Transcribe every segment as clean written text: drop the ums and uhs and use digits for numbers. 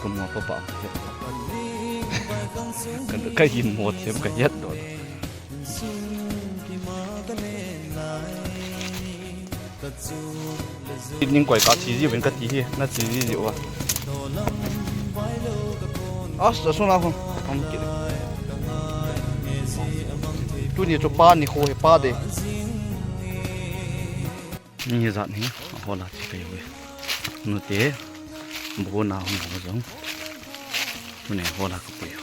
có mua có bảo hết cần được cái hình một thêm cái hết rồi nhưng quậy cá chỉ gì bên cái gì nó chỉ gì dịu à sao xuống nào không kịp tôi đi cho ba này khô hay ba đấy như vậy nhỉ họ là chỉ cái gì nó thế bố nào không giống này họ là cái gì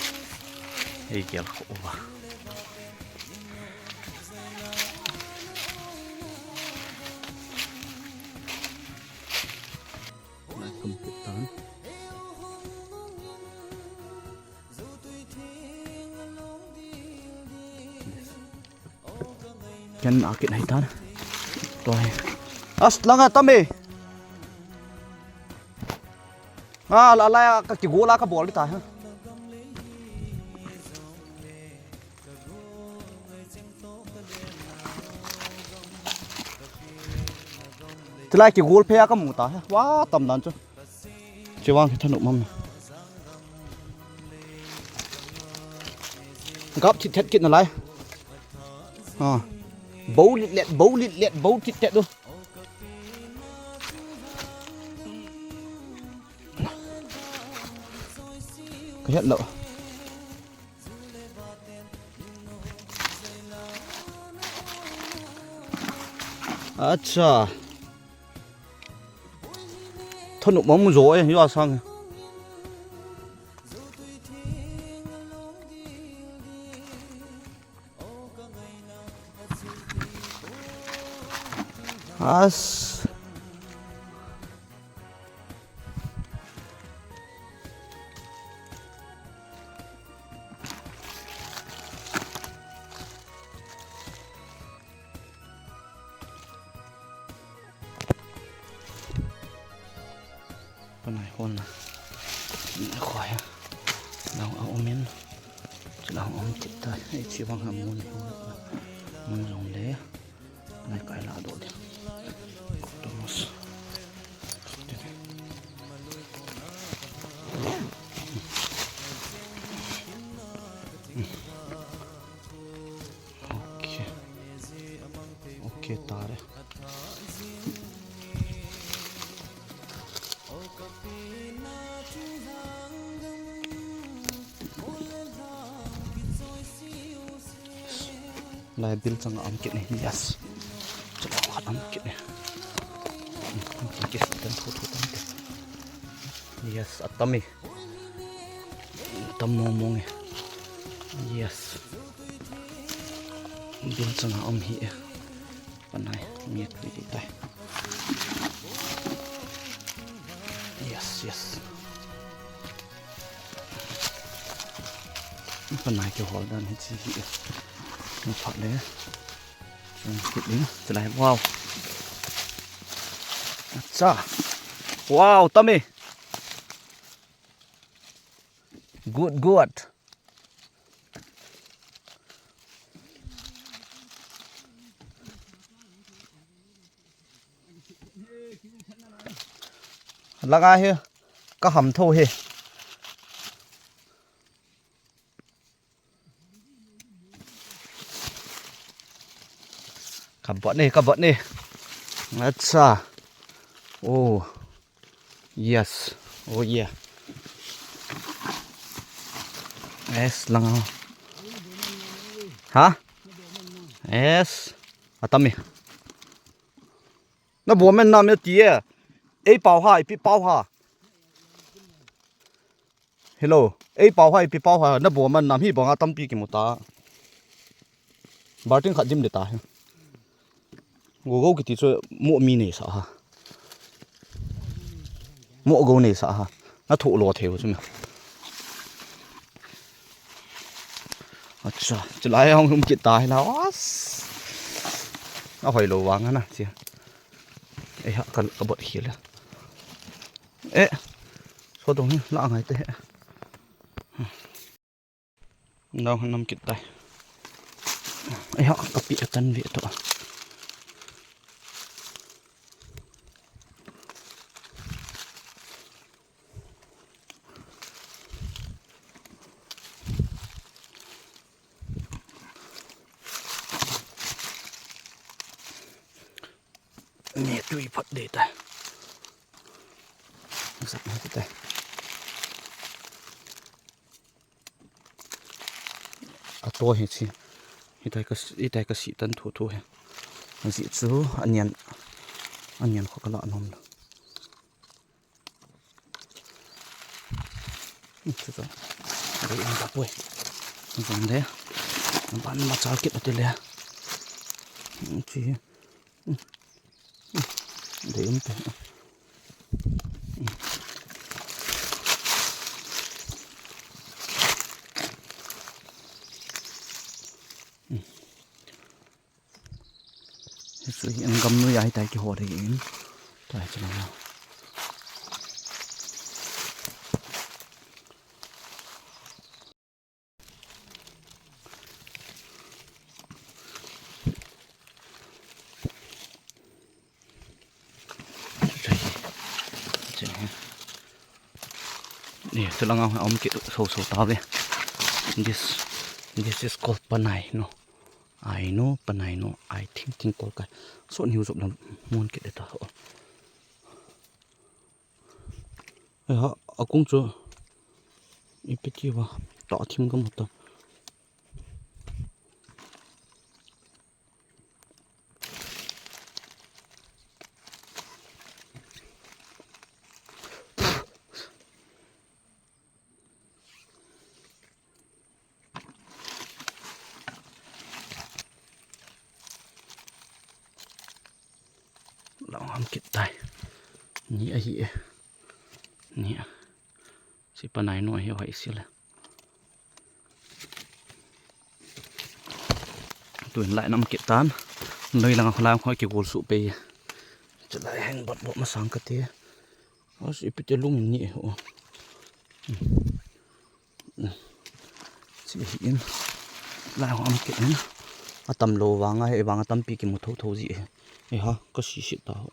ấy kia là khô quá này không biết tán chân áo kiện hay tán rồi lăng Atam'E là cái gỗ lá cái bò đi ta ha thì lại cái gỗ phe cái mũ ta quá tầm đàn chứ chỉ vang cái thân nụ mâm gấp thịt thịt kiện là lại bấu lịt bấu thịt thịt luôn cái hiện lộ अच्छा thân nụ bóng rồi như là sang Panai hôn là khỏi đau ống miếng chỉ đau ống chết tay chỉ bằng hàm môn môn dùng đế này cái là độ đi ok ta đấy lại bill sang âm kiện này yes cho nó hoạt âm kiện này cái tên thu yes Atam'E tâm mong mong yes bill sang âm hi Panai miệt đi tay yes Panai kêu hỏi đang hết gì một phật đấy kịp đến từ này wow wow Atam'E good là ai here có hầm thôi he các bạn này अच्छा oh yes oh yeah yes lăng hả yes Atam'E nó bố mình làm gì à ấy bảo ha bị bảo ha hello ấy bảo ha bị bảo ha nó bố mình làm hi bảo Atam'E cái một ta bảo tiếng khát dìm để ta gỗ cái tí rồi mua mi này sao ha mua gỗ này sao ha nó thụ lò theo chứ mà अच्छा chলাই không chịu tài nào nó phải lồ vàng nè chị ấy hạ cần có bật khí lên ế số đồng lạ ngày tệ đâu năm chịu tài ấy hạ có bị tân viện thôi Atui phát để tay sắp hết tay Atui hết chi Ahitai cái sĩ tân thủ thủ hè dị chú anh nhận khó cái lọ nôm đâu chứ rồi đấy anh gặp quay dùng thế bạn mà sao kết được tiền lẻ chỉ để em phải sự hiện gầm nuôi ai tại cái hồ thì em tại cho nó nè tôi đang ông kia sâu sâu tao đây this is called Panai no I know Panai no I think called cái số nhiều dụng là muốn cái đấy tao họ ở cũng chưa ít biết gì vào tỏ thêm có một tầm lão ham kịp tay nhẹ nhẹ nhẹ si Panai nói hiểu hay xí là tuổi lại năm kiện tán nơi là làm khỏi kiểu gồm sụp bì trở lại hành bật bộ mà sáng cái thế nó sẽ bị cái lung nhẹ hộ chỉ hiện lại họ ăn kiện tầm lô vàng hay vàng tầm pi cái một thấu gì ấy ha có xịt tao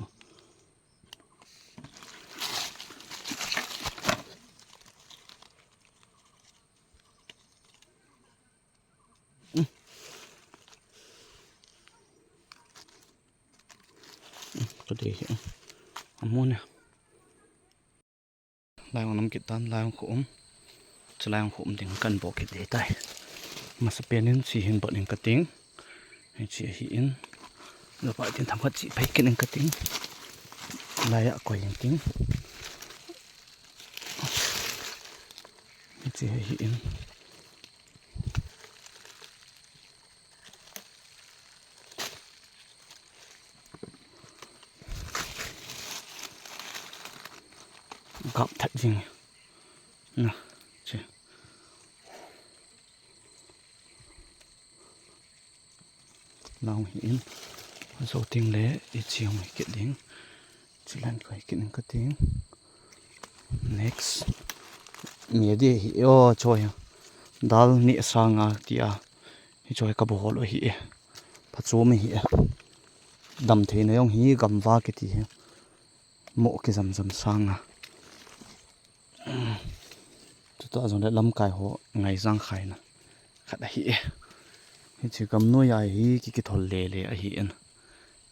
cái đấy muốn nè lại một năm kiện tan lại một khổmจะlại một khổm thì cần bỏ cái để tay mà sắp đến chỉ hiện bận đến cái tiếng chỉ hiện rồi vậy thì thằng phát chỉ phải cái đến cái tiếng lại ạ quay những tiếng chỉ hiện gặp thật gì nè chị lòng hiến số tiếng lẽ ít chiều mấy kiện tiếng chỉ lần khởi kiện cái tiếng next mía đi hiểu chơi dal nị sang à tia chơi cái bộ lo hi phát số mấy hi đầm thế này ông hi gầm va cái gì mộ cái dầm sang à tôi dùng để lâm cài hộ ngày giang khai nè khát hi chỉ cầm nuôi ai hi cái thol lê hi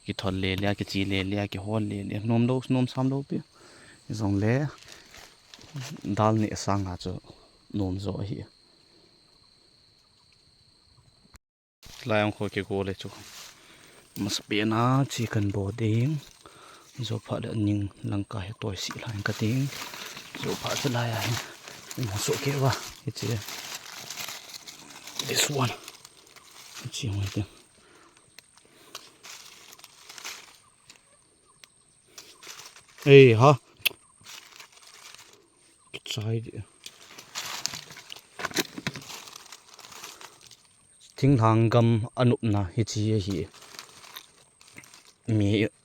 cái thol lê cái chi lê cái hol lê nôm sam đâu biết dùng lê dal nị sang à cho nôm rồi hi lại ông khôi cái gỗ lên chú mà sắp biến á chỉ cần bỏ tiếng rồi phải đợi nhưng lăng cài tuổi xị lại cái tiếng rồi phải sẽ lại à một số kia vào cái gì this one chỉ một tiếng ê ha cái trái đi Thinglhang gam anup na hi chi hi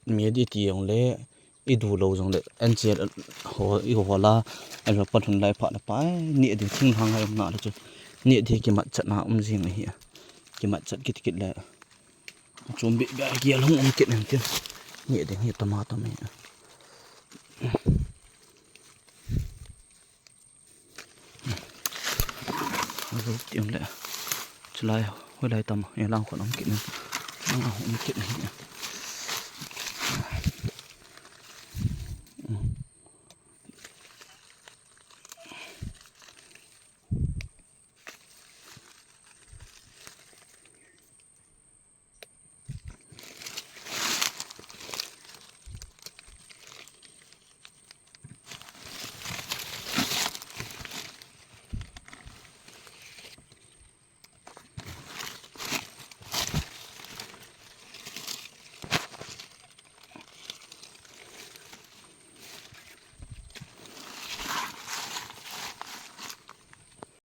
mi đi tiang le i du lo jong le an che ho i ho la an pa thun lai pha na pa ni di Thinglhang ai na le chu ni di ki mat chat na jing hi ki mat chat kit le chum bi ga ki long kit nan ti ni di hi tomato me rồi tiang le chlai hồi lại tầm em làm còn ông kỹ năng ông kỹ năng